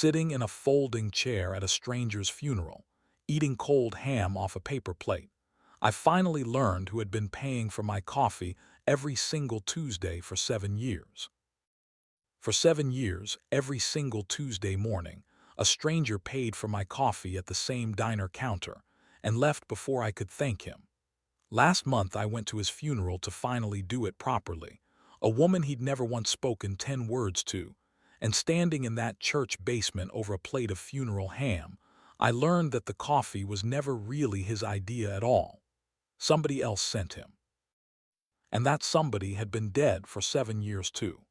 sitting in a folding chair at a stranger's funeral, eating cold ham off a paper plate. I finally learned who had been paying for my coffee every single Tuesday for 7 years. For 7 years, every single Tuesday morning, a stranger paid for my coffee at the same diner counter and left before I could thank him. Last month I went to his funeral to finally do it properly. A woman he'd never once spoken 10 words to, and standing in that church basement over a plate of funeral ham, I learned that the coffee was never really his idea at all. Somebody else sent him. And that somebody had been dead for 7 years too.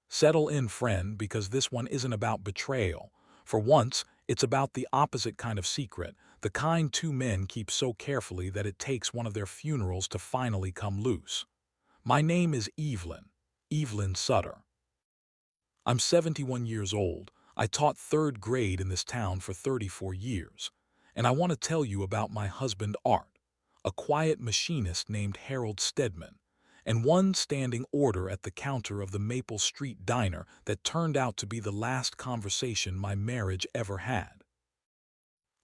Settle in, friend, because this one isn't about betrayal. For once, it's about the opposite kind of secret, the kind two men keep so carefully that it takes one of their funerals to finally come loose. My name is Evelyn Sutter. I'm 71 years old. I taught third grade in this town for 34 years. And I want to tell you about my husband Art, a quiet machinist named Harold Stedman, and one standing order at the counter of the Maple Street diner that turned out to be the last conversation my marriage ever had.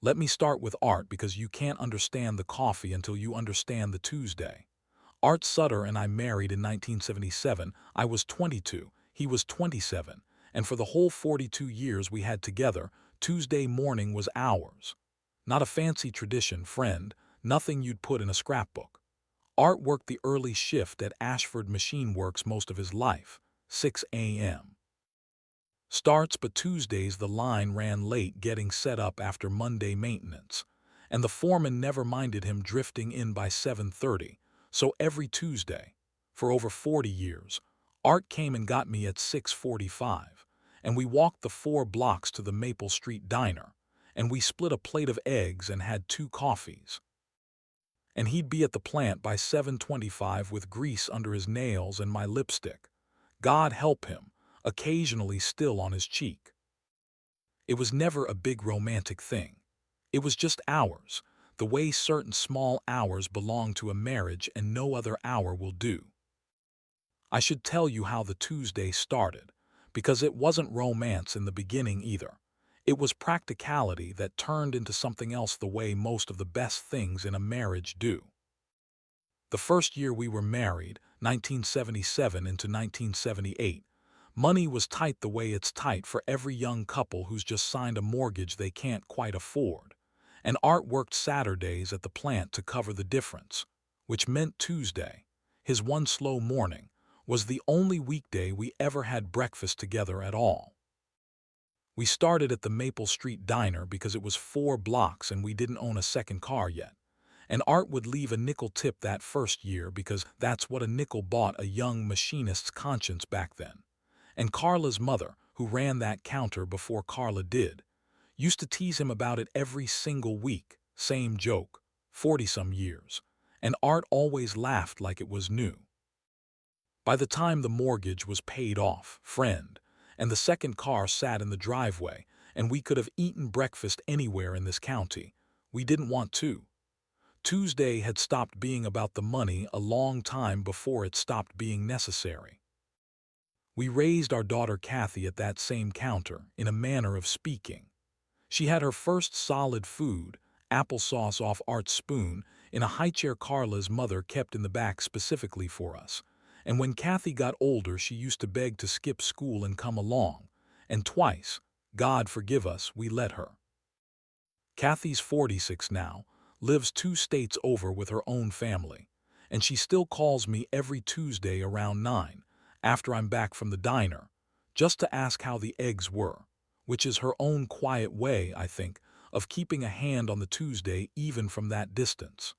Let me start with Art because you can't understand the coffee until you understand the Tuesday. Art Sutter and I married in 1977. I was 22, he was 27, and for the whole 42 years we had together, Tuesday morning was ours. Not a fancy tradition, friend, nothing you'd put in a scrapbook. Art worked the early shift at Ashford Machine Works most of his life, 6 a.m. starts, but Tuesdays the line ran late getting set up after Monday maintenance, and the foreman never minded him drifting in by 7:30, so every Tuesday, for over 40 years, Art came and got me at 6:45, and we walked the 4 blocks to the Maple Street diner, and we split a plate of eggs and had 2 coffees. And he'd be at the plant by 7:25 with grease under his nails and my lipstick, God help him, occasionally still on his cheek. It was never a big romantic thing. It was just hours, the way certain small hours belong to a marriage and no other hour will do. I should tell you how the Tuesday started, because it wasn't romance in the beginning either. It was practicality that turned into something else the way most of the best things in a marriage do. The first year we were married, 1977 into 1978, money was tight the way it's tight for every young couple who's just signed a mortgage they can't quite afford. And Art worked Saturdays at the plant to cover the difference, which meant Tuesday, his one slow morning, was the only weekday we ever had breakfast together at all. We started at the Maple Street diner because it was 4 blocks and we didn't own a second car yet. And Art would leave a nickel tip that first year because that's what a nickel bought a young machinist's conscience back then. And Carla's mother, who ran that counter before Carla did, used to tease him about it every single week, same joke, 40-some years, and Art always laughed like it was new. By the time the mortgage was paid off, friend, and the second car sat in the driveway, and we could have eaten breakfast anywhere in this county, we didn't want to. Tuesday had stopped being about the money a long time before it stopped being necessary. We raised our daughter Kathy at that same counter, in a manner of speaking. She had her first solid food, applesauce off Art's spoon, in a highchair Carla's mother kept in the back specifically for us. And when Kathy got older, she used to beg to skip school and come along, and twice, God forgive us, we let her. Kathy's 46 now, lives 2 states over with her own family, and she still calls me every Tuesday around 9, after I'm back from the diner, just to ask how the eggs were, which is her own quiet way, I think, of keeping a hand on the Tuesday even from that distance.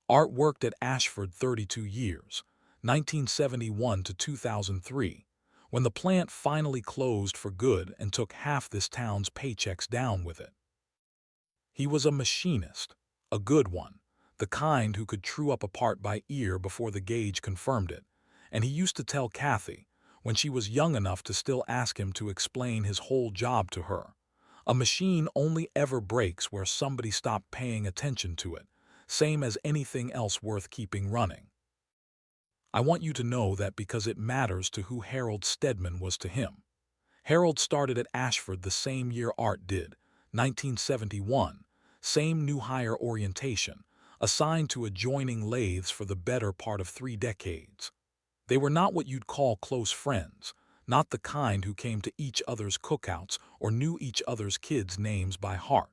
Art worked at Ashford 32 years, 1971 to 2003, when the plant finally closed for good and took half this town's paychecks down with it. He was a machinist, a good one, the kind who could true up a part by ear before the gauge confirmed it, and he used to tell Kathy, when she was young enough to still ask him to explain his whole job to her, a machine only ever breaks where somebody stopped paying attention to it, same as anything else worth keeping running. I want you to know that because it matters to who Harold Stedman was to him. Harold started at Ashford the same year Art did, 1971, same new hire orientation, assigned to adjoining lathes for the better part of 3 decades. They were not what you'd call close friends, not the kind who came to each other's cookouts or knew each other's kids' names by heart.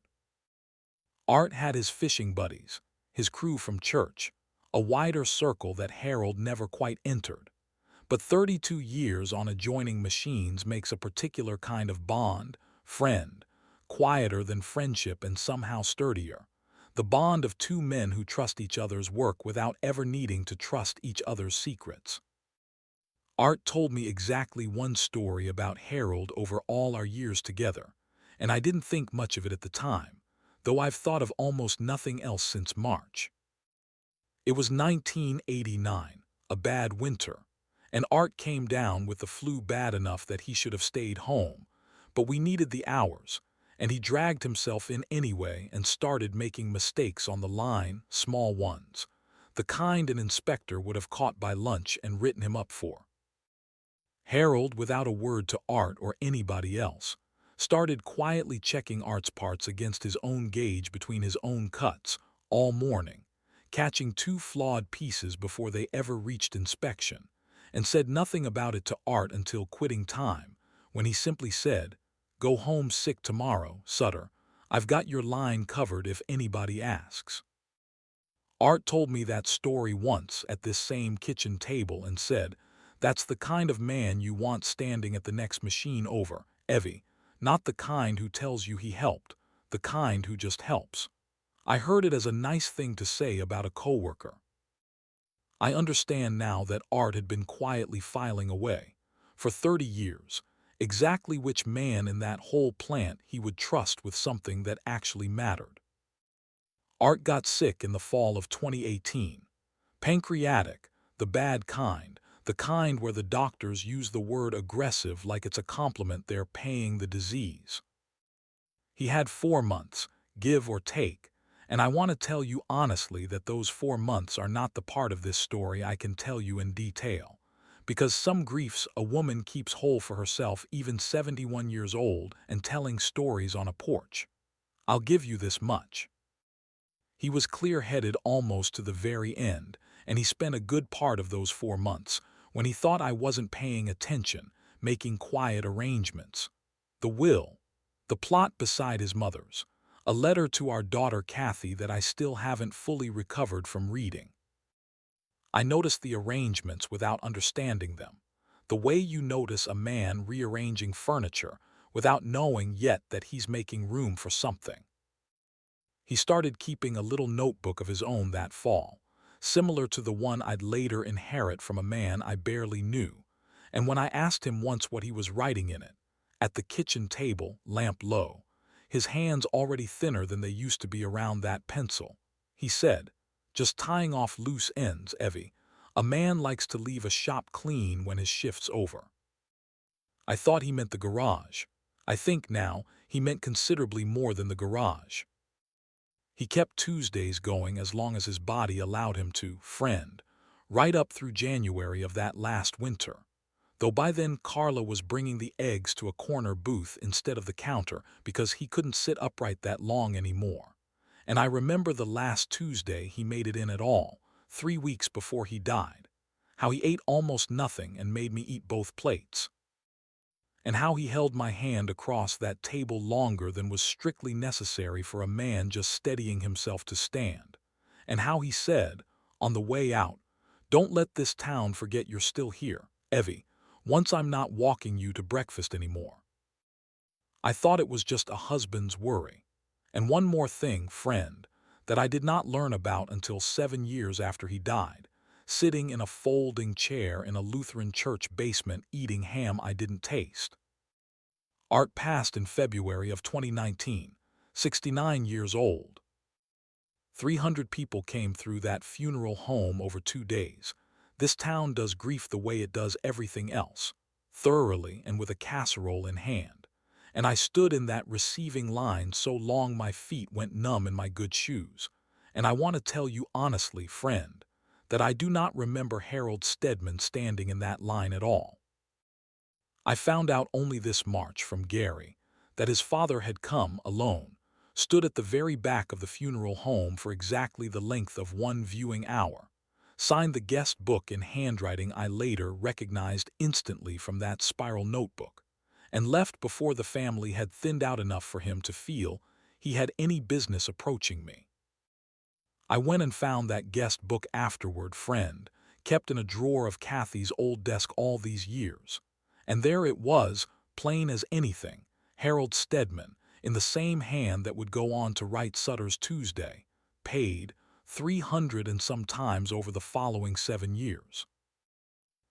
Art had his fishing buddies, his crew from church, a wider circle that Harold never quite entered. But 32 years on adjoining machines makes a particular kind of bond, friend, quieter than friendship and somehow sturdier. The bond of two men who trust each other's work without ever needing to trust each other's secrets. Art told me exactly one story about Harold over all our years together, and I didn't think much of it at the time, though I've thought of almost nothing else since March. It was 1989, a bad winter, and Art came down with the flu bad enough that he should have stayed home, but we needed the hours, and he dragged himself in anyway and started making mistakes on the line, small ones, the kind an inspector would have caught by lunch and written him up for. Harold, without a word to Art or anybody else, started quietly checking Art's parts against his own gauge between his own cuts all morning, catching two flawed pieces before they ever reached inspection, and said nothing about it to Art until quitting time, when he simply said, "Go home sick tomorrow, Sutter. I've got your line covered if anybody asks." Art told me that story once at this same kitchen table and said, "That's the kind of man you want standing at the next machine over, Evie, not the kind who tells you he helped, the kind who just helps." I heard it as a nice thing to say about a coworker. I understand now that Art had been quietly filing away, for 30 years, exactly which man in that whole plant he would trust with something that actually mattered. Art got sick in the fall of 2018. Pancreatic, the bad kind, the kind where the doctors use the word aggressive like it's a compliment they're paying the disease. He had 4 months, give or take, and I want to tell you honestly that those 4 months are not the part of this story I can tell you in detail, because some griefs a woman keeps whole for herself even 71 years old and telling stories on a porch. I'll give you this much. He was clear-headed almost to the very end, and he spent a good part of those 4 months, when he thought I wasn't paying attention, making quiet arrangements. The will, the plot beside his mother's, a letter to our daughter Kathy that I still haven't fully recovered from reading. I noticed the arrangements without understanding them, the way you notice a man rearranging furniture without knowing yet that he's making room for something. He started keeping a little notebook of his own that fall, similar to the one I'd later inherit from a man I barely knew, and when I asked him once what he was writing in it, at the kitchen table, lamp low, his hands already thinner than they used to be around that pencil, he said, "Just tying off loose ends, Evie. A man likes to leave a shop clean when his shift's over." I thought he meant the garage. I think now he meant considerably more than the garage. He kept Tuesdays going as long as his body allowed him to, friend, right up through January of that last winter, though by then Carla was bringing the eggs to a corner booth instead of the counter because he couldn't sit upright that long anymore. And I remember the last Tuesday he made it in at all, 3 weeks before he died, how he ate almost nothing and made me eat both plates, and how he held my hand across that table longer than was strictly necessary for a man just steadying himself to stand, and how he said, on the way out, "Don't let this town forget you're still here, Evie, once I'm not walking you to breakfast anymore." I thought it was just a husband's worry. And one more thing, friend, that I did not learn about until 7 years after he died, sitting in a folding chair in a Lutheran church basement eating ham I didn't taste. Art passed in February of 2019, 69 years old. 300 people came through that funeral home over 2 days. This town does grief the way it does everything else, thoroughly and with a casserole in hand. And I stood in that receiving line so long my feet went numb in my good shoes. And I want to tell you honestly, friend, that I do not remember Harold Stedman standing in that line at all. I found out only this March from Gary that his father had come alone, stood at the very back of the funeral home for exactly the length of one viewing hour, signed the guest book in handwriting I later recognized instantly from that spiral notebook, and left before the family had thinned out enough for him to feel he had any business approaching me. I went and found that guest book afterward, friend, kept in a drawer of Kathy's old desk all these years. And there it was, plain as anything, Harold Stedman, in the same hand that would go on to write Sutter's Tuesday, paid 300 and some times over the following 7 years.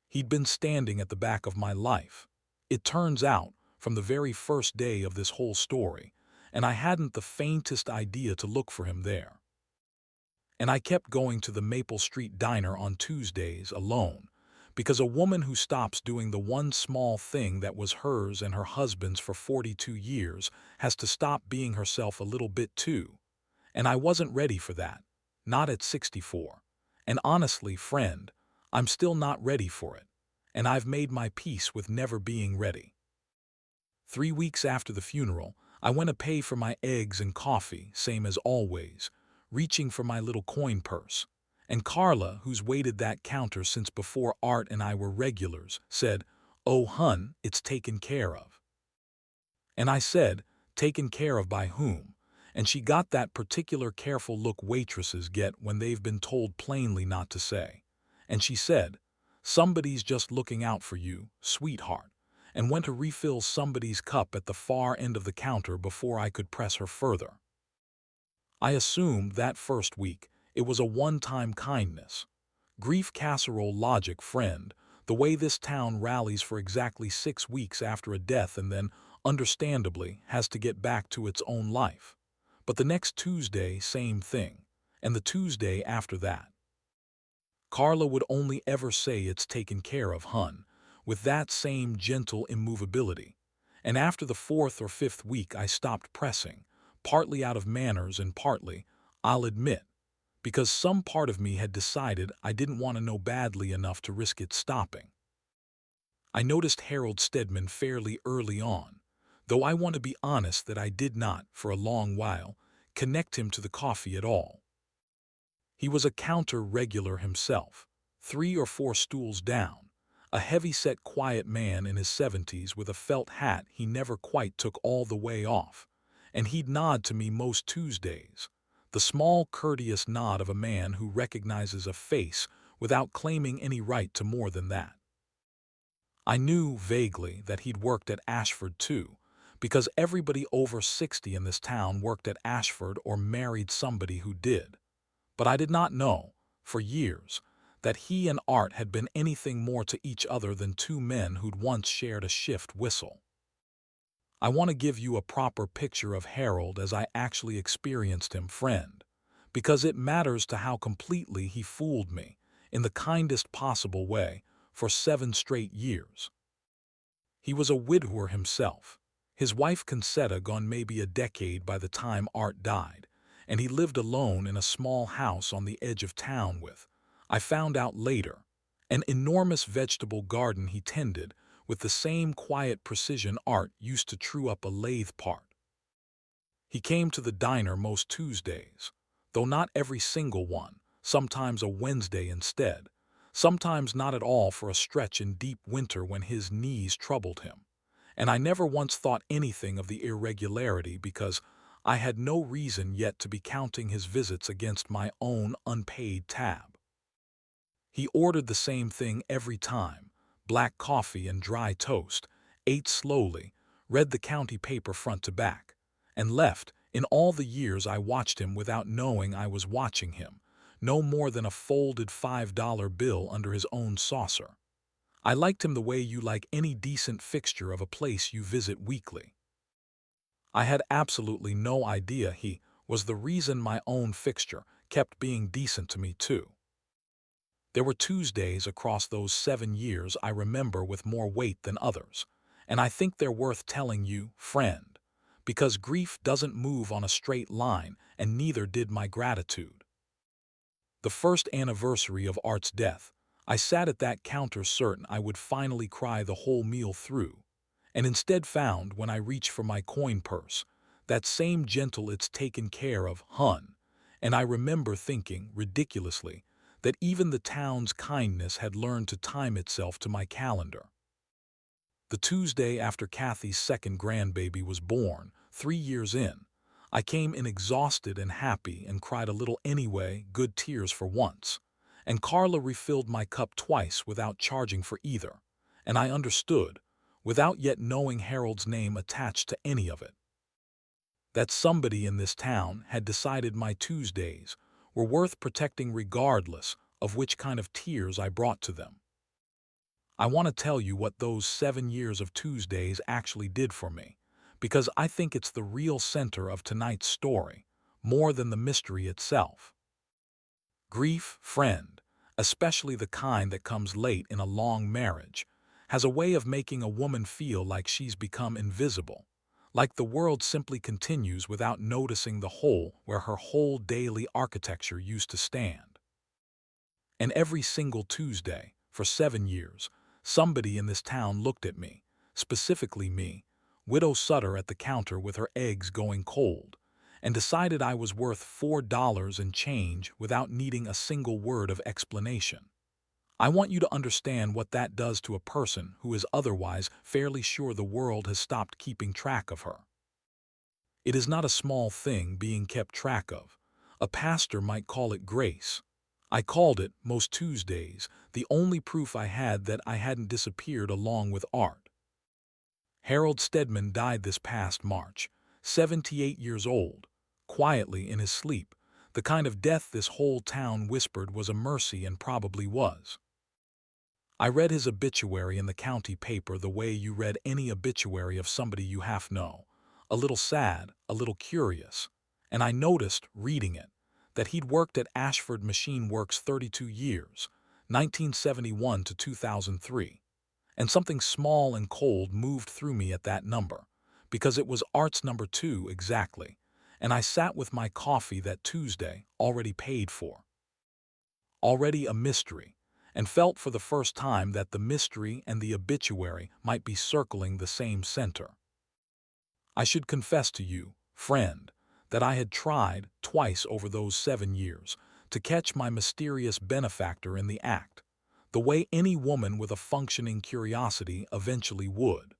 He'd been standing at the back of my life, it turns out, from the very first day of this whole story, and I hadn't the faintest idea to look for him there. And I kept going to the Maple Street diner on Tuesdays alone, because a woman who stops doing the one small thing that was hers and her husband's for 42 years has to stop being herself a little bit too. And I wasn't ready for that, not at 64. And honestly, friend, I'm still not ready for it, and I've made my peace with never being ready. 3 weeks after the funeral, I went to pay for my eggs and coffee, same as always, reaching for my little coin purse. And Carla, who's waited that counter since before Art and I were regulars, said, "Oh, hun, it's taken care of." And I said, "Taken care of by whom?" And she got that particular careful look waitresses get when they've been told plainly not to say. And she said, "Somebody's just looking out for you, sweetheart," and went to refill somebody's cup at the far end of the counter before I could press her further. I assumed that first week it was a one-time kindness. Grief casserole logic, friend, the way this town rallies for exactly 6 weeks after a death and then, understandably, has to get back to its own life. But the next Tuesday, same thing, and the Tuesday after that. Carla would only ever say it's taken care of, hun, with that same gentle immovability. And after the 4th or 5th week I stopped pressing, partly out of manners and partly, I'll admit, because some part of me had decided I didn't want to know badly enough to risk it stopping. I noticed Harold Stedman fairly early on, though I want to be honest that I did not, for a long while, connect him to the coffee at all. He was a counter regular himself, 3 or 4 stools down, a heavy-set quiet man in his 70s with a felt hat he never quite took all the way off, and he'd nod to me most Tuesdays, the small courteous nod of a man who recognizes a face without claiming any right to more than that. I knew, vaguely, that he'd worked at Ashford too, because everybody over 60 in this town worked at Ashford or married somebody who did. But I did not know, for years, that he and Art had been anything more to each other than 2 men who'd once shared a shift whistle. I want to give you a proper picture of Harold as I actually experienced him, friend, because it matters to how completely he fooled me, in the kindest possible way, for 7 straight years. He was a widower himself, his wife Concetta gone maybe a decade by the time Art died, and he lived alone in a small house on the edge of town with, I found out later, an enormous vegetable garden he tended with the same quiet precision Art used to true up a lathe part. He came to the diner most Tuesdays, though not every single one, sometimes a Wednesday instead, sometimes not at all for a stretch in deep winter when his knees troubled him, and I never once thought anything of the irregularity because I had no reason yet to be counting his visits against my own unpaid tab. He ordered the same thing every time, black coffee and dry toast, ate slowly, read the county paper front to back, and left, in all the years I watched him without knowing I was watching him, no more than a folded $5 bill under his own saucer. I liked him the way you like any decent fixture of a place you visit weekly. I had absolutely no idea he was the reason my own fixture kept being decent to me too. There were Tuesdays across those 7 years I remember with more weight than others, and I think they're worth telling you, friend, because grief doesn't move on a straight line, and neither did my gratitude. The first anniversary of Art's death, I sat at that counter certain I would finally cry the whole meal through, and instead found, when I reach for my coin purse, that same gentle "it's taken care of, hun," and I remember thinking, ridiculously, that even the town's kindness had learned to time itself to my calendar. The Tuesday after Kathy's second grandbaby was born, 3 years in, I came in exhausted and happy and cried a little anyway, good tears for once. And Carla refilled my cup twice without charging for either. And I understood, without yet knowing Harold's name attached to any of it, that somebody in this town had decided my Tuesdays were worth protecting regardless of which kind of tears I brought to them. I want to tell you what those 7 years of Tuesdays actually did for me, because I think it's the real center of tonight's story, more than the mystery itself. Grief, friend, especially the kind that comes late in a long marriage, has a way of making a woman feel like she's become invisible, like the world simply continues without noticing the hole where her whole daily architecture used to stand. And every single Tuesday, for 7 years, somebody in this town looked at me, specifically me, Widow Sutter at the counter with her eggs going cold, and decided I was worth $4 and change without needing a single word of explanation. I want you to understand what that does to a person who is otherwise fairly sure the world has stopped keeping track of her. It is not a small thing being kept track of. A pastor might call it grace. I called it, most Tuesdays, the only proof I had that I hadn't disappeared along with art. Harold Stedman died this past March, 78 years old, quietly in his sleep, the kind of death this whole town whispered was a mercy and probably was. I read his obituary in the county paper the way you read any obituary of somebody you half know, a little sad, a little curious, and I noticed, reading it, that he'd worked at Ashford Machine Works 32 years, 1971 to 2003, and something small and cold moved through me at that number, because it was Art's number 2 exactly, and I sat with my coffee that Tuesday, already paid for, already a mystery, and felt for the first time that the mystery and the obituary might be circling the same center. I should confess to you, friend, that I had tried, twice over those 7 years, to catch my mysterious benefactor in the act, the way any woman with a functioning curiosity eventually would.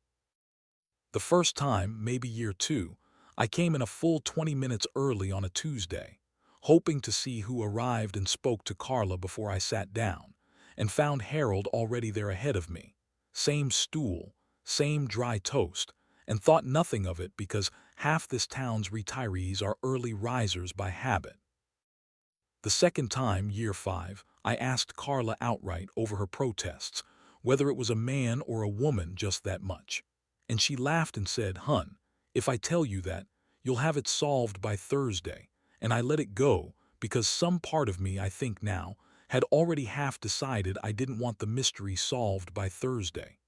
The first time, maybe year 2, I came in a full 20 minutes early on a Tuesday, hoping to see who arrived and spoke to Carla before I sat down, and found Harold already there ahead of me. Same stool, same dry toast, and thought nothing of it because half this town's retirees are early risers by habit. The second time, year 5, I asked Carla outright over her protests, whether it was a man or a woman just that much. And she laughed and said, "Hun, if I tell you that, you'll have it solved by Thursday." And I let it go because some part of me, I think now, had already half decided I didn't want the mystery solved by Thursday.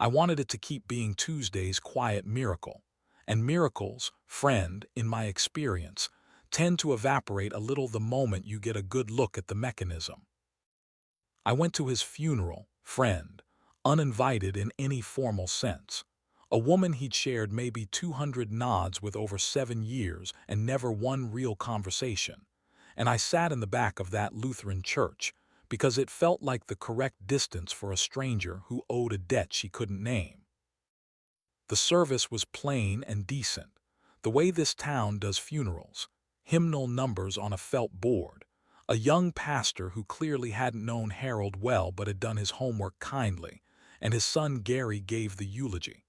I wanted it to keep being Tuesday's quiet miracle. And miracles, friend, in my experience, tend to evaporate a little the moment you get a good look at the mechanism. I went to his funeral, friend, uninvited in any formal sense. A woman he'd shared maybe 200 nods with over 7 years and never one real conversation. And I sat in the back of that Lutheran church because it felt like the correct distance for a stranger who owed a debt she couldn't name. The service was plain and decent, the way this town does funerals, hymnal numbers on a felt board, a young pastor who clearly hadn't known Harold well but had done his homework kindly, and his son Gary gave the eulogy.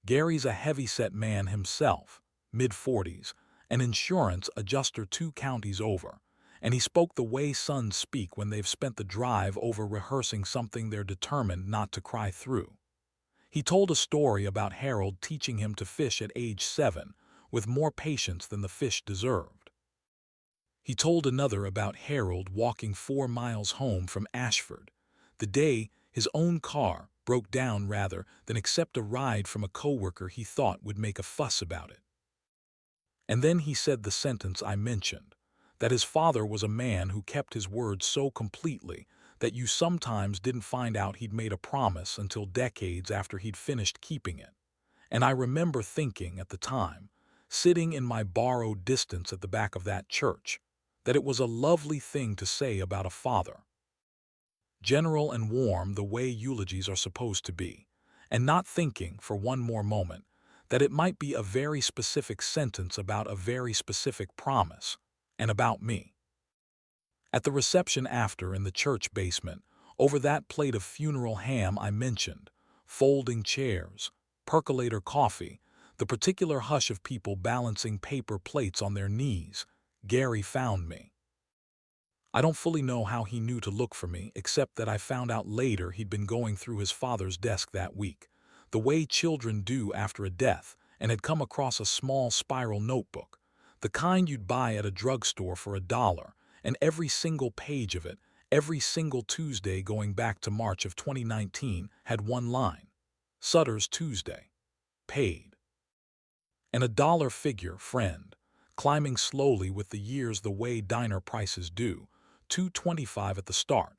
Gary's a heavy-set man himself, mid-40s, an insurance adjuster 2 counties over, and he spoke the way sons speak when they've spent the drive over rehearsing something they're determined not to cry through. He told a story about Harold teaching him to fish at age 7 with more patience than the fish deserved. He told another about Harold walking 4 miles home from Ashford, the day his own car broke down rather than accept a ride from a coworker he thought would make a fuss about it. And then he said the sentence I mentioned, that his father was a man who kept his word so completely that you sometimes didn't find out he'd made a promise until decades after he'd finished keeping it. And I remember thinking at the time, sitting in my borrowed distance at the back of that church, that it was a lovely thing to say about a father. General and warm the way eulogies are supposed to be, and not thinking for one more moment that it might be a very specific sentence about a very specific promise, and about me. At the reception after in the church basement, over that plate of funeral ham I mentioned, folding chairs, percolator coffee, the particular hush of people balancing paper plates on their knees, Gary found me. I don't fully know how he knew to look for me, except that I found out later he'd been going through his father's desk that week, the way children do after a death, and had come across a small spiral notebook, the kind you'd buy at a drugstore for $1, and every single page of it, every single Tuesday going back to March of 2019, had one line: Sutter's Tuesday. Paid. And a dollar figure, friend, climbing slowly with the years the way diner prices do, $2.25 at the start,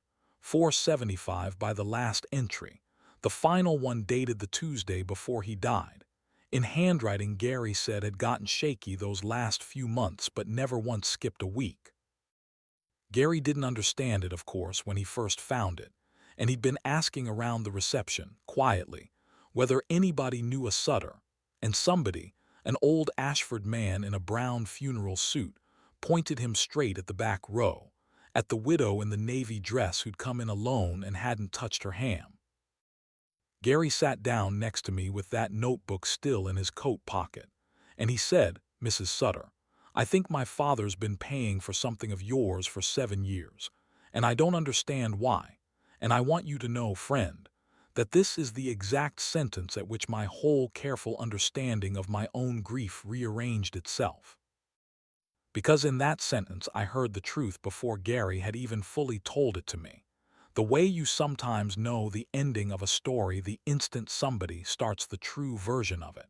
$4.75 by the last entry, the final one dated the Tuesday before he died. In handwriting Gary said had gotten shaky those last few months but never once skipped a week. Gary didn't understand it, of course, when he first found it, and he'd been asking around the reception, quietly, whether anybody knew a Sutter, and somebody, an old Ashford man in a brown funeral suit, pointed him straight at the back row, at the widow in the navy dress who'd come in alone and hadn't touched her ham. Gary sat down next to me with that notebook still in his coat pocket, and he said, "Mrs. Sutter, I think my father's been paying for something of yours for 7 years, and I don't understand why, and I want you to know, friend, that this is the exact sentence at which my whole careful understanding of my own grief rearranged itself. Because in that sentence I heard the truth before Gary had even fully told it to me. The way you sometimes know the ending of a story the instant somebody starts the true version of it."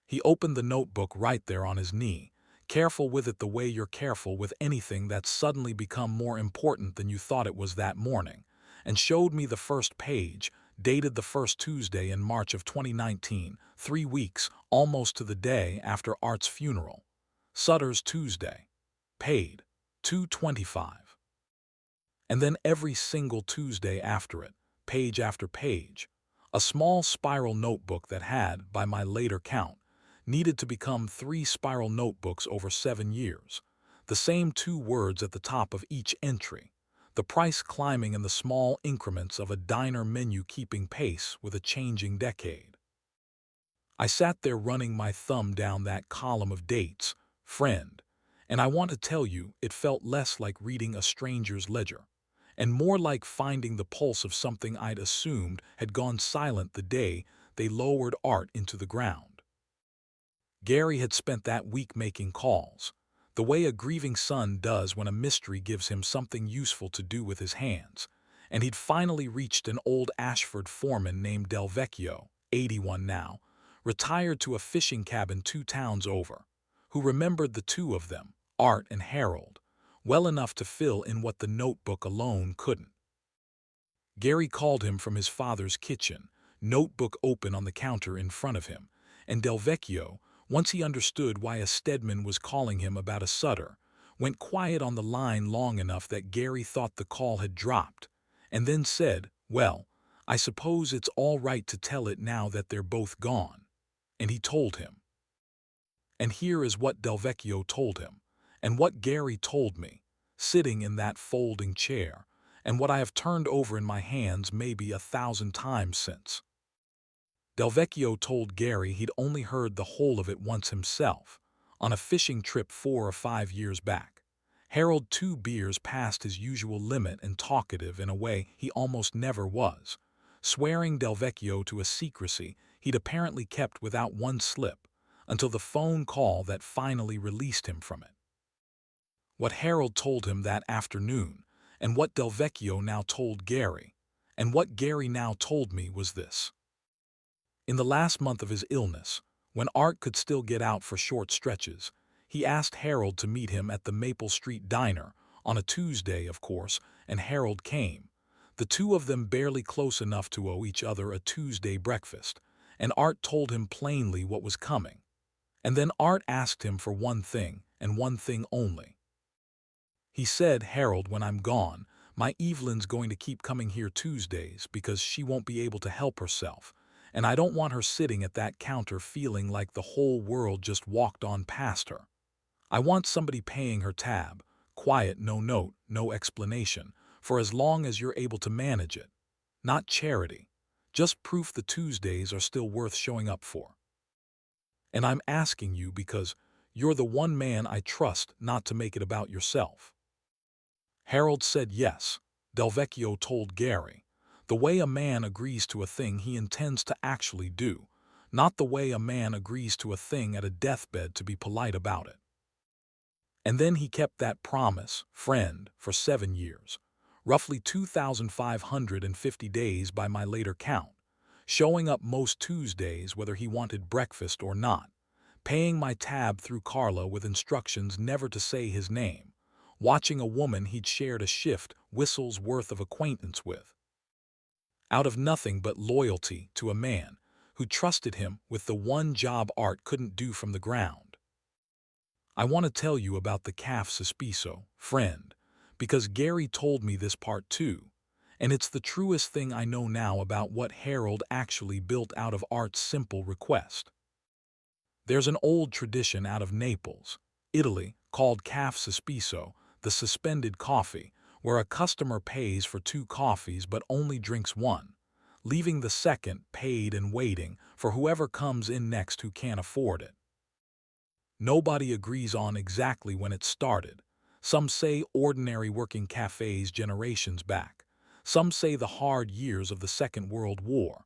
He opened the notebook right there on his knee, careful with it the way you're careful with anything that's suddenly become more important than you thought it was that morning, and showed me the first page, dated the first Tuesday in March of 2019, 3 weeks, almost to the day after Art's funeral. Sutter's Tuesday. Paid. $2.25. And then every single Tuesday after it, page after page, a small spiral notebook that had, by my later count, needed to become 3 spiral notebooks over 7 years, the same 2 words at the top of each entry, the price climbing in the small increments of a diner menu keeping pace with a changing decade. I sat there running my thumb down that column of dates, friend, and I want to tell you it felt less like reading a stranger's ledger, and more like finding the pulse of something I'd assumed had gone silent the day they lowered Art into the ground. Gary had spent that week making calls, the way a grieving son does when a mystery gives him something useful to do with his hands, and he'd finally reached an old Ashford foreman named Delvecchio, 81 now, retired to a fishing cabin 2 towns over, who remembered the 2 of them, Art and Harold, well enough to fill in what the notebook alone couldn't. Gary called him from his father's kitchen, notebook open on the counter in front of him, and Delvecchio, once he understood why a Stedman was calling him about a Sutter, went quiet on the line long enough that Gary thought the call had dropped, and then said, "Well, I suppose it's all right to tell it now that they're both gone." And he told him. And here is what Delvecchio told him, and what Gary told me, sitting in that folding chair, and what I have turned over in my hands maybe 1,000 times since. Delvecchio told Gary he'd only heard the whole of it once himself, on a fishing trip 4 or 5 years back. Harold 2 beers past his usual limit and talkative in a way he almost never was, swearing Delvecchio to a secrecy he'd apparently kept without one slip, until the phone call that finally released him from it. What Harold told him that afternoon, and what Delvecchio now told Gary, and what Gary now told me was this. In the last month of his illness, when Art could still get out for short stretches, he asked Harold to meet him at the Maple Street Diner On a Tuesday, of course, and Harold came. The two of them barely close enough to owe each other a Tuesday breakfast, and Art told him plainly what was coming. And then Art asked him for one thing, and one thing only. He said, "Harold, when I'm gone, my Evelyn's going to keep coming here Tuesdays because she won't be able to help herself, and I don't want her sitting at that counter feeling like the whole world just walked on past her. I want somebody paying her tab, quiet, no note, no explanation, for as long as you're able to manage it. Not charity, just proof the Tuesdays are still worth showing up for. And I'm asking you because you're the one man I trust not to make it about yourself." Harold said yes. Delvecchio told Gary, "The way a man agrees to a thing he intends to actually do, not the way a man agrees to a thing at a deathbed to be polite about it." And then he kept that promise, friend, for 7 years, roughly 2,550 days by my later count, showing up most Tuesdays whether he wanted breakfast or not, paying my tab through Carla with instructions never to say his name, watching a woman he'd shared a shift whistle's worth of acquaintance with. Out of nothing but loyalty to a man who trusted him with the one job Art couldn't do from the ground. I want to tell you about the calf sospeso, friend, because Gary told me this part too, and it's the truest thing I know now about what Harold actually built out of Art's simple request. There's an old tradition out of Naples, Italy, called calf sospeso, the suspended coffee, where a customer pays for 2 coffees but only drinks one, leaving the second paid and waiting for whoever comes in next who can't afford it. Nobody agrees on exactly when it started. Some say ordinary working cafes generations back. Some say the hard years of the Second World War.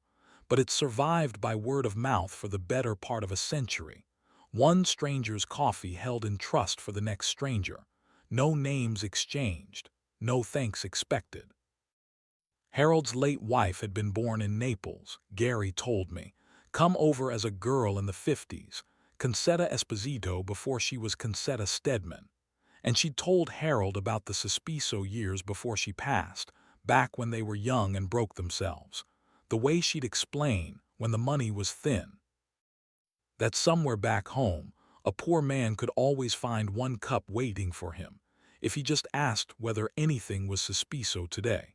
But it's survived by word of mouth for the better part of a century. One stranger's coffee held in trust for the next stranger. No names exchanged. No thanks expected. Harold's late wife had been born in Naples, Gary told me, come over as a girl in the 50s, Concetta Esposito before she was Concetta Stedman. And she'd told Harold about the Sospeso years before she passed, back when they were young and broke themselves. The way she'd explain, when the money was thin, that somewhere back home, a poor man could always find 1 cup waiting for him, if he just asked whether anything was Sospeso today.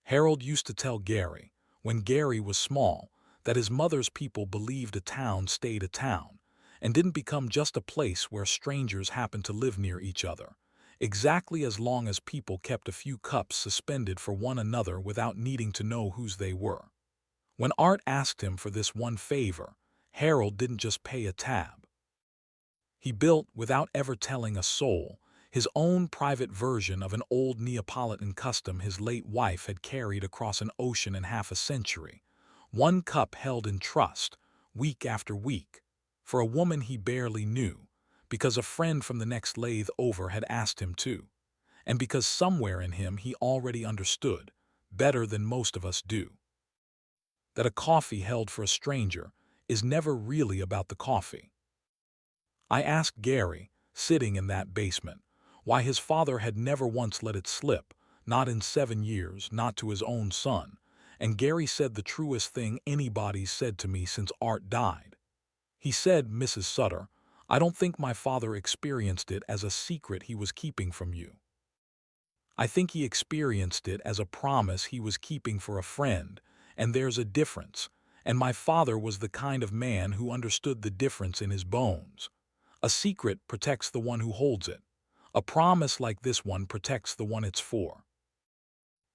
Harold used to tell Gary, when Gary was small, that his mother's people believed a town stayed a town, and didn't become just a place where strangers happened to live near each other, exactly as long as people kept a few cups suspended for one another without needing to know whose they were. When Art asked him for this one favor, Harold didn't just pay a tab. He built, without ever telling a soul, his own private version of an old Neapolitan custom his late wife had carried across an ocean in half a century. 1 cup held in trust, week after week, for a woman he barely knew, because a friend from the next lathe over had asked him to, and because somewhere in him he already understood, better than most of us do, that a coffee held for a stranger is never really about the coffee. I asked Gary, sitting in that basement, why his father had never once let it slip, not in 7 years, not to his own son, and Gary said the truest thing anybody's said to me since Art died. He said, "Mrs. Sutter, I don't think my father experienced it as a secret he was keeping from you. I think he experienced it as a promise he was keeping for a friend, and there's a difference, and my father was the kind of man who understood the difference in his bones. A secret protects the one who holds it. A promise like this one protects the one it's for."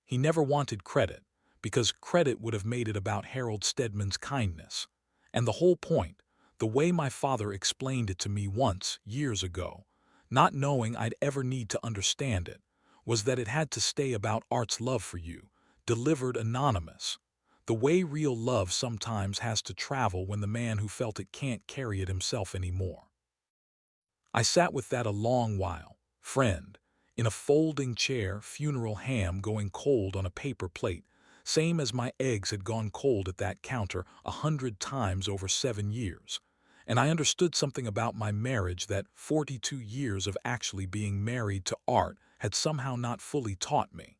He never wanted credit, because credit would have made it about Harold Stedman's kindness. And the whole point, the way my father explained it to me once, years ago, not knowing I'd ever need to understand it, was that it had to stay about Art's love for you, delivered anonymous. The way real love sometimes has to travel when the man who felt it can't carry it himself anymore. I sat with that a long while, friend, in a folding chair, funeral ham going cold on a paper plate, same as my eggs had gone cold at that counter 100 times over 7 years. And I understood something about my marriage, that 42 years of actually being married to Art had somehow not fully taught me.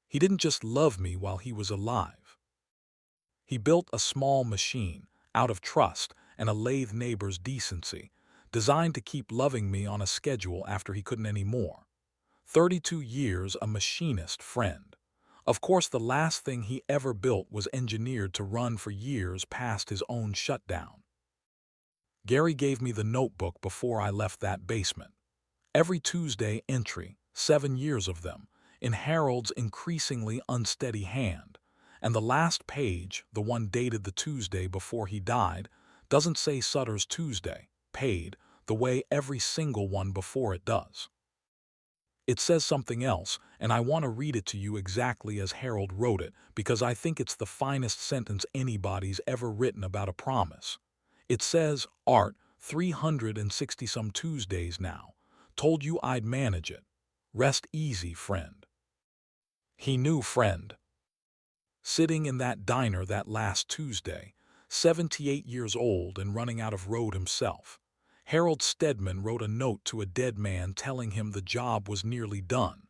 He didn't just love me while he was alive. He built a small machine, out of trust and a lathe neighbor's decency, designed to keep loving me on a schedule after he couldn't anymore. 32 years a machinist, friend. Of course, the last thing he ever built was engineered to run for years past his own shutdown. Gary gave me the notebook before I left that basement. Every Tuesday entry, 7 years of them, in Harold's increasingly unsteady hand. And the last page, the one dated the Tuesday before he died, doesn't say Sutter's Tuesday, paid, the way every single one before it does. It says something else, and I want to read it to you exactly as Harold wrote it, because I think it's the finest sentence anybody's ever written about a promise. It says, Art, 360-some Tuesdays now. Told you I'd manage it. Rest easy, friend. He knew, friend. Sitting in that diner that last Tuesday, 78 years old and running out of road himself, Harold Stedman wrote a note to a dead man telling him the job was nearly done,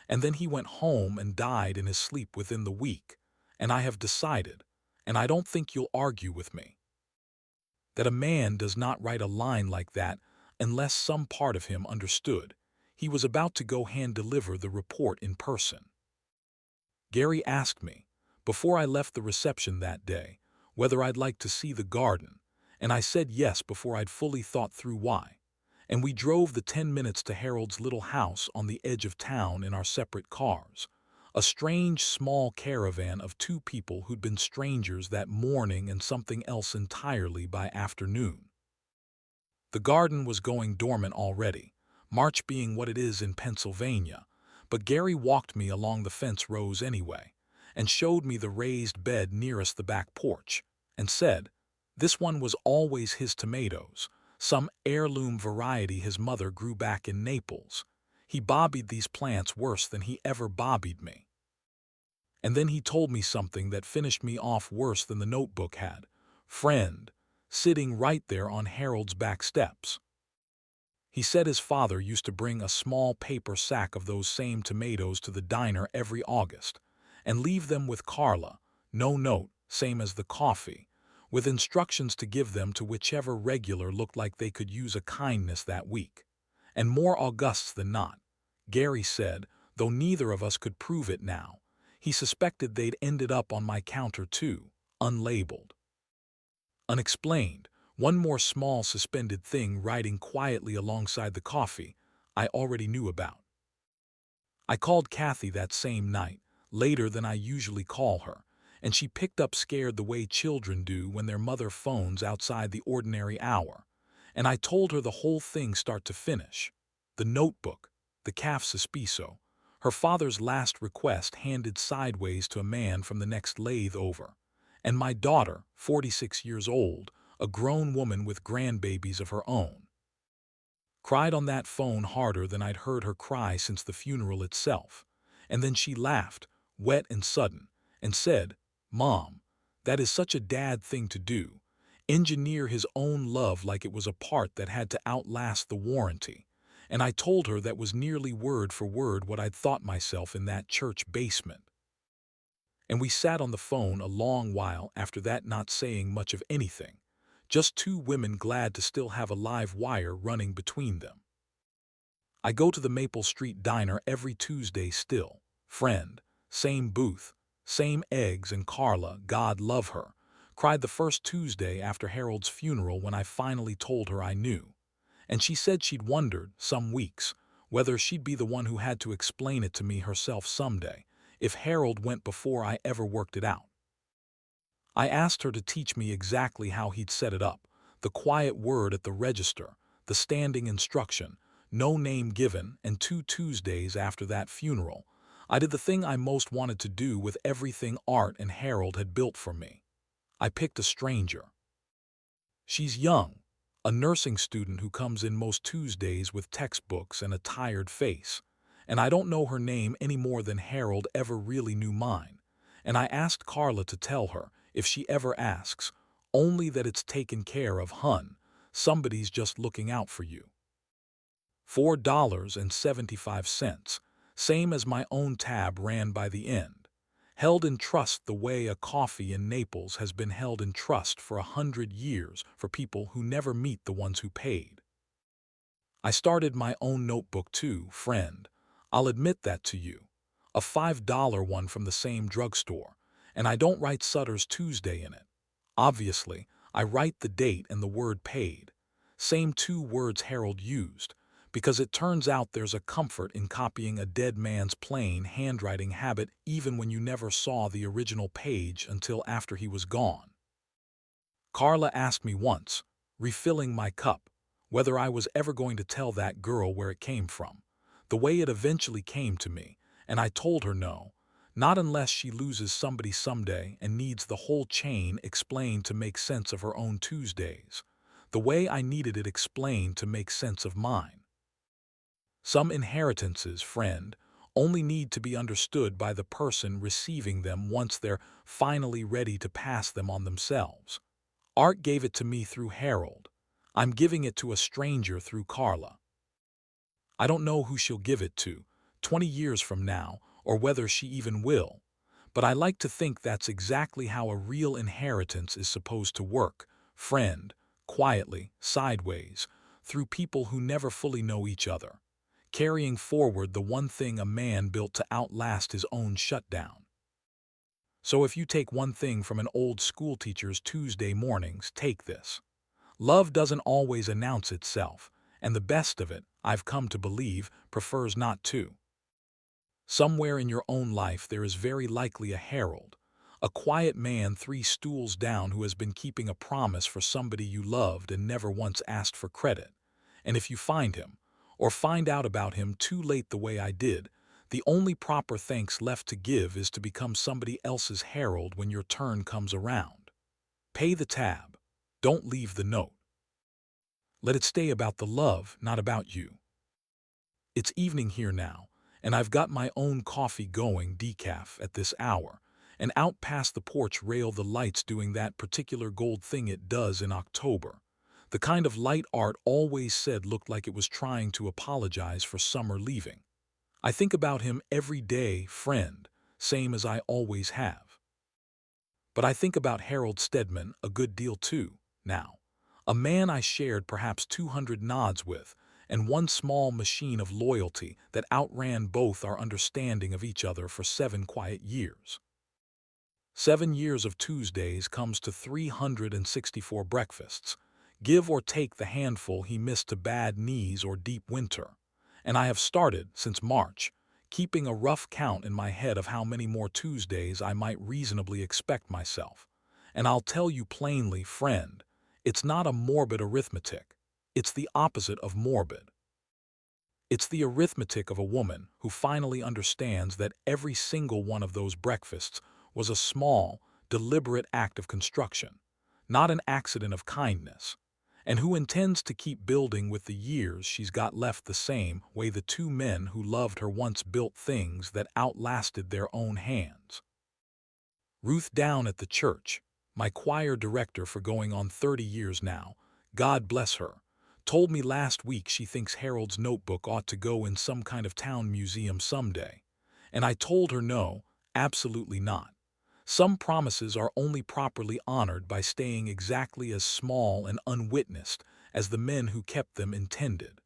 and then he went home and died in his sleep within the week. And I have decided, and I don't think you'll argue with me, that a man does not write a line like that unless some part of him understood he was about to go hand-deliver the report in person. Gary asked me, before I left the reception that day, whether I'd like to see the garden, and I said yes before I'd fully thought through why. And we drove the 10 minutes to Harold's little house on the edge of town in our separate cars, a strange small caravan of 2 people who'd been strangers that morning and something else entirely by afternoon. The garden was going dormant already, March being what it is in Pennsylvania, but Gary walked me along the fence rows anyway, and showed me the raised bed nearest the back porch, and said, this one was always his tomatoes, some heirloom variety his mother grew back in Naples. He bobbied these plants worse than he ever bobbied me. And then he told me something that finished me off worse than the notebook had. Friend, sitting right there on Harold's back steps. He said his father used to bring a small paper sack of those same tomatoes to the diner every August, and leave them with Carla, no note, same as the coffee, with instructions to give them to whichever regular looked like they could use a kindness that week. And more Augusts than not, Gary said, though neither of us could prove it now, he suspected they'd ended up on my counter too, unlabeled. Unexplained, one more small suspended thing riding quietly alongside the coffee I already knew about. I called Kathy that same night, later than I usually call her, and she picked up scared the way children do when their mother phones outside the ordinary hour, and I told her the whole thing start to finish. The notebook, the caffè sospeso, her father's last request handed sideways to a man from the next lathe over, and my daughter, 46 years old, a grown woman with grandbabies of her own, cried on that phone harder than I'd heard her cry since the funeral itself, and then she laughed, wet and sudden, and said, Mom, that is such a dad thing to do, engineer his own love like it was a part that had to outlast the warranty. And I told her that was nearly word for word what I'd thought myself in that church basement. And we sat on the phone a long while after that, not saying much of anything, just 2 women glad to still have a live wire running between them. I go to the Maple Street diner every Tuesday still, friend, same booth, same eggs, and Carla, God love her, cried the first Tuesday after Harold's funeral when I finally told her I knew. And she said she'd wondered, some weeks, whether she'd be the one who had to explain it to me herself someday, if Harold went before I ever worked it out. I asked her to teach me exactly how he'd set it up, the quiet word at the register, the standing instruction, no name given, and 2 Tuesdays after that funeral, I did the thing I most wanted to do with everything Art and Harold had built for me. I picked a stranger. She's young, a nursing student who comes in most Tuesdays with textbooks and a tired face, and I don't know her name any more than Harold ever really knew mine, and I asked Carla to tell her, if she ever asks, only that it's taken care of, hun, somebody's just looking out for you. $4.75, same as my own tab ran by the end, held in trust the way a coffee in Naples has been held in trust for 100 years for people who never meet the ones who paid. I started my own notebook too, friend. I'll admit that to you. A $5 one from the same drugstore, and I don't write Sutter's Tuesday in it. Obviously, I write the date and the word paid. Same two words Harold used, because it turns out there's a comfort in copying a dead man's plain handwriting habit even when you never saw the original page until after he was gone. Carla asked me once, refilling my cup, whether I was ever going to tell that girl where it came from, the way it eventually came to me, and I told her no, not unless she loses somebody someday and needs the whole chain explained to make sense of her own Tuesdays, the way I needed it explained to make sense of mine. Some inheritances, friend, only need to be understood by the person receiving them once they're finally ready to pass them on themselves. Art gave it to me through Harold. I'm giving it to a stranger through Carla. I don't know who she'll give it to, 20 years from now, or whether she even will, but I like to think that's exactly how a real inheritance is supposed to work, friend, quietly, sideways, through people who never fully know each other, carrying forward the one thing a man built to outlast his own shutdown. So if you take one thing from an old schoolteacher's Tuesday mornings, take this. Love doesn't always announce itself, and the best of it, I've come to believe, prefers not to. Somewhere in your own life there is very likely a Harold, a quiet man 3 stools down who has been keeping a promise for somebody you loved and never once asked for credit. And if you find him, or find out about him too late the way I did, the only proper thanks left to give is to become somebody else's Harold when your turn comes around. Pay the tab. Don't leave the note. Let it stay about the love, not about you. It's evening here now, and I've got my own coffee going decaf at this hour, and out past the porch rail the lights doing that particular gold thing it does in October, the kind of light Art always said looked like it was trying to apologize for summer leaving. I think about him every day, friend, same as I always have. But I think about Harold Stedman a good deal too, now. A man I shared perhaps 200 nods with, and one small machine of loyalty that outran both our understanding of each other for 7 quiet years. 7 years of Tuesdays comes to 364 breakfasts, give or take the handful he missed to bad knees or deep winter, and I have started, since March, keeping a rough count in my head of how many more Tuesdays I might reasonably expect myself. And I'll tell you plainly, friend, it's not a morbid arithmetic. It's the opposite of morbid. It's the arithmetic of a woman who finally understands that every single one of those breakfasts was a small, deliberate act of construction, not an accident of kindness, and who intends to keep building with the years she's got left the same way the 2 men who loved her once built things that outlasted their own hands. Ruth down at the church, my choir director for going on 30 years now, God bless her, told me last week she thinks Harold's notebook ought to go in some kind of town museum someday. And I told her no, absolutely not. Some promises are only properly honored by staying exactly as small and unwitnessed as the men who kept them intended.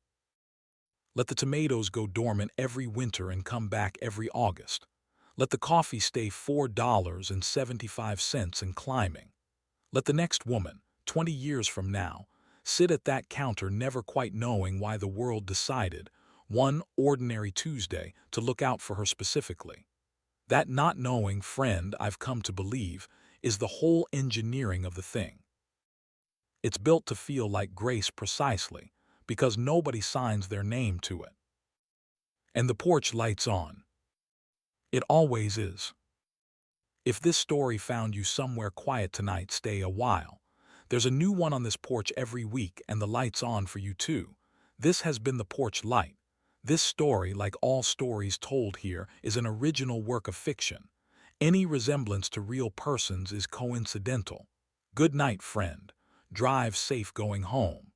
Let the tomatoes go dormant every winter and come back every August. Let the coffee stay $4.75 and climbing. Let the next woman, 20 years from now, sit at that counter never quite knowing why the world decided, one ordinary Tuesday, to look out for her specifically. That not knowing, friend, I've come to believe, is the whole engineering of the thing. It's built to feel like grace precisely, because nobody signs their name to it. And the porch lights on. It always is. If this story found you somewhere quiet tonight, stay a while. There's a new one on this porch every week, and the light's on for you too. This has been the Porch Light. This story, like all stories told here, is an original work of fiction. Any resemblance to real persons is coincidental. Good night, friend. Drive safe going home.